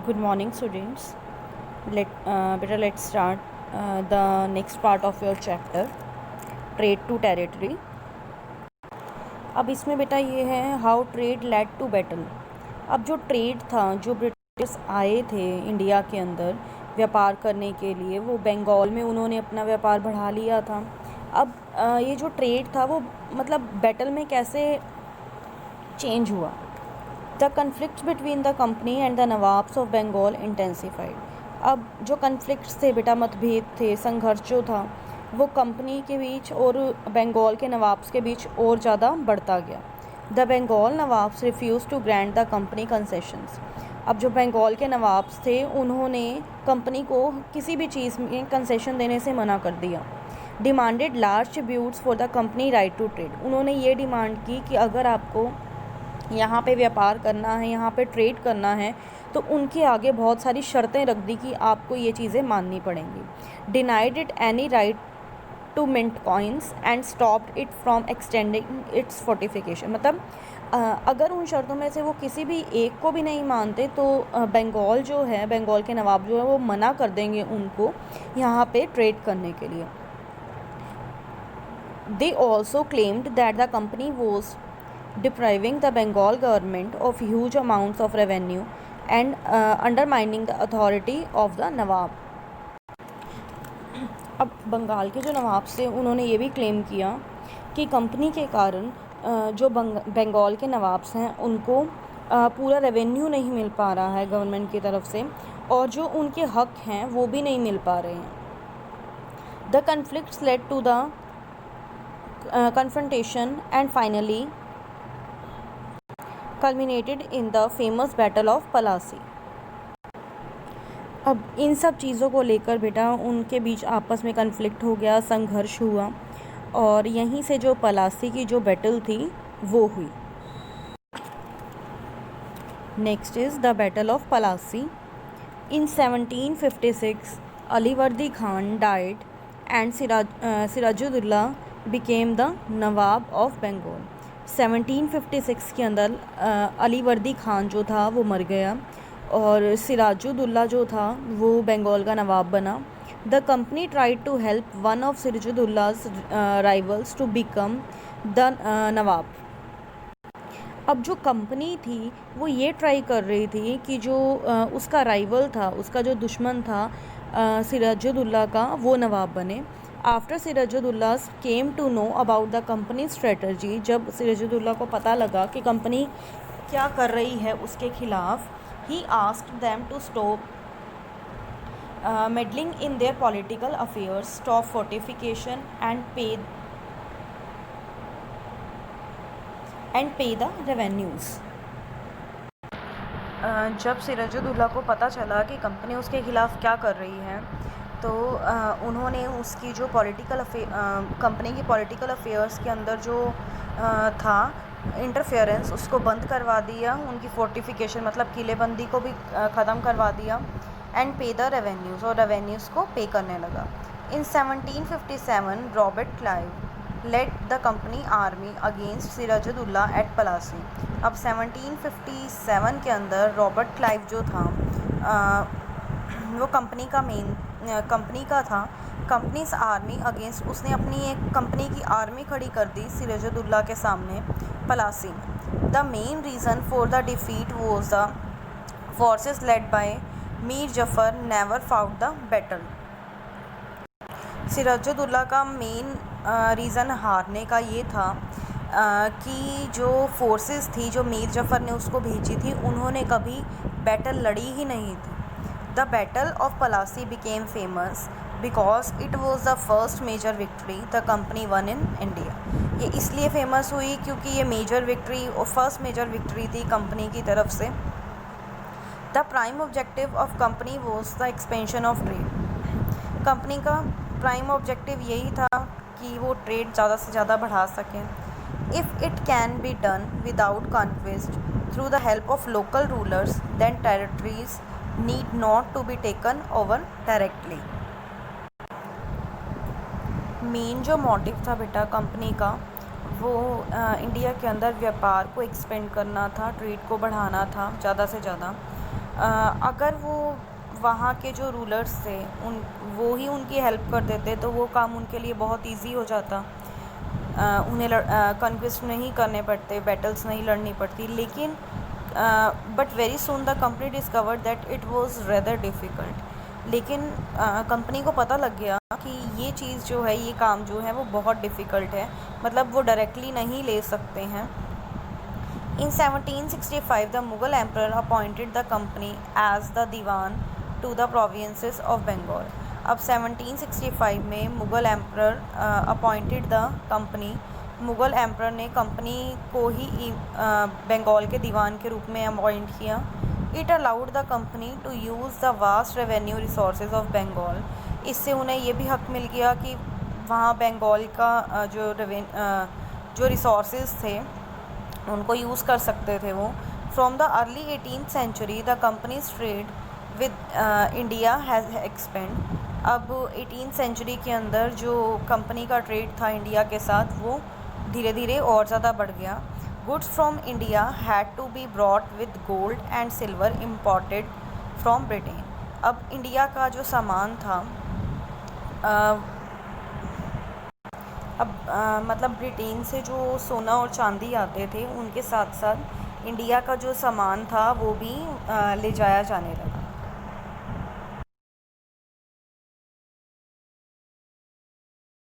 Good morning, students. Let's start the next part of your chapter, trade to territory. अब इसमें बेटा ये है how trade led to battle. अब जो ट्रेड था, जो ब्रिटिश आए थे इंडिया के अंदर व्यापार करने के लिए, वो बंगाल में उन्होंने अपना व्यापार बढ़ा लिया था. अब ये जो ट्रेड था वो मतलब बैटल में कैसे चेंज हुआ. The conflicts between the company and the nawabs of Bengal intensified. अब जो कन्फ्लिक्ट्स थे बेटा, मतभेद थे, संघर्ष जो था वो कंपनी के बीच और बंगाल के नवाब्स के बीच और ज़्यादा बढ़ता गया. The Bengal nawabs refuse to grant the company concessions. अब जो बंगाल के नवाब्स थे उन्होंने कंपनी को किसी भी चीज़ में कंसेशन देने से मना कर दिया. Demanded large tributes for the company right to trade. उन्होंने ये डिमांड की कि अगर आपको यहाँ पे व्यापार करना है, यहाँ पे ट्रेड करना है, तो उनके आगे बहुत सारी शर्तें रख दी कि आपको ये चीज़ें माननी पड़ेंगी. Denied it any right to mint coins and stopped it from extending its fortification. मतलब अगर उन शर्तों में से वो किसी भी एक को भी नहीं मानते तो बंगाल जो है, बंगाल के नवाब जो है वो मना कर देंगे उनको यहाँ पे ट्रेड करने के लिए. They also claimed that the company was depriving the Bengal government of huge amounts of revenue and undermining the authority of the नवाब. अब बंगाल के जो नवाब थे उन्होंने ये भी क्लेम किया कि कंपनी के कारण जो बंगाल के नवाब्स हैं उनको पूरा रेवेन्यू नहीं मिल पा रहा है गवर्नमेंट की तरफ से, और जो उनके हक हैं वो भी नहीं मिल पा रहे हैं. The conflicts led to the confrontation and finally culminated in the famous battle of Palasi. अब इन सब चीज़ों को लेकर बेटा उनके बीच आपस में कन्फ्लिक्ट हो गया, संघर्ष हुआ, और यहीं से जो पलासी की जो बैटल थी वो हुई. Next is the battle of Plassey. In 1756 Alivardi Khan died and Sirajuddaulah became the nawab of Bengal. 1756 के अंदर अलीवर्दी खान जो था वो मर गया और सिराजुद्दौला जो था वो बंगाल का नवाब बना. The company tried to help one of Siraj-ud-Daulah's rivals to become the nawab. अब जो कंपनी थी वो ये ट्राई कर रही थी कि जो उसका राइवल था, उसका जो दुश्मन था सिराजुद्दौला का, वो नवाब बने. After Sirajuddaulah came to know about the company strategy. जब सिराजुद्दौला को पता लगा कि कंपनी क्या कर रही है उसके खिलाफ, he asked them to stop meddling in their political affairs, stop fortification and pay the revenues. जब सिराजुद्दौला को पता चला कि कंपनी उसके खिलाफ क्या कर रही है, तो उन्होंने उसकी जो कंपनी की पॉलिटिकल अफेयर्स के अंदर जो था इंटरफेरेंस, उसको बंद करवा दिया. उनकी फोर्टिफिकेशन मतलब किलेबंदी को भी ख़त्म करवा दिया. एंड पे द रेवेन्यूज़, और रेवेन्यूज़ को पे करने लगा. In 1757 Robert Clive led the company army against Sirajuddaulah at Plassey. अब 1757 के अंदर रॉबर्ट क्लाइव जो था वो कंपनी का था. कंपनीज आर्मी अगेंस्ट, उसने अपनी एक कंपनी की आर्मी खड़ी कर दी सिराजुद्दौला के सामने पलासी में. The main reason for the defeat was the forces led by Mir Jafar never fought the battle. Sirajuddaulah का मेन रीज़न हारने का ये था कि जो फोर्सेस थी, जो मीर जफ़र ने उसको भेजी थी, उन्होंने कभी बैटल लड़ी ही नहीं थी. The battle of Plassey became famous because it was the first major victory the company won in India. ये इसलिए फेमस हुई क्योंकि ये मेजर विक्ट्री और फर्स्ट मेजर विक्ट्री थी कंपनी की तरफ से. The prime objective of company was the expansion of trade. Company का प्राइम ऑब्जेक्टिव यही था कि वो ट्रेड ज़्यादा से ज़्यादा बढ़ा सकें. If it can be done without conquest through the help of local rulers, then territories need not to be taken over directly. Main जो मोटिव था बेटा कंपनी का, वो इंडिया के अंदर व्यापार को एक्सपेंड करना था, ट्रेड को बढ़ाना था ज़्यादा से ज़्यादा. अगर वो वहाँ के जो रूलर्स थे वो ही उनकी हेल्प कर देते तो वो काम उनके लिए बहुत ईजी हो जाता। उन्हें कॉन्क्वेस्ट नहीं करने पड़ते, बैटल्स नहीं लड़नी पड़ती। लेकिन but very soon the company discovered that it was rather difficult. लेकिन कंपनी को पता लग गया कि ये चीज़ जो है, ये काम जो है वो बहुत डिफ़िकल्ट है, मतलब वो डायरेक्टली नहीं ले सकते हैं। In 1765, the Mughal emperor appointed the company as the Diwan to the provinces of Bengal. अब 1765 में Mughal emperor appointed the company, Mughal emperor ने कंपनी को ही बंगाल के दीवान के रूप में अपॉइंट किया। It allowed the company to use the vast revenue resources of Bengal. इससे उन्हें ये भी हक मिल गया कि वहाँ बंगाल का जो रिसोर्सेज थे उनको यूज़ कर सकते थे वो। From the early 18th century the company's trade with India has expand. अब 18th सेंचुरी के अंदर जो कंपनी का ट्रेड था इंडिया के साथ वो धीरे धीरे और ज़्यादा बढ़ गया। Goods from India had to be brought with gold and silver imported from Britain. अब इंडिया का जो सामान था मतलब ब्रिटेन से जो सोना और चांदी आते थे उनके साथ साथ इंडिया का जो सामान था वो भी ले जाया जाने लगा।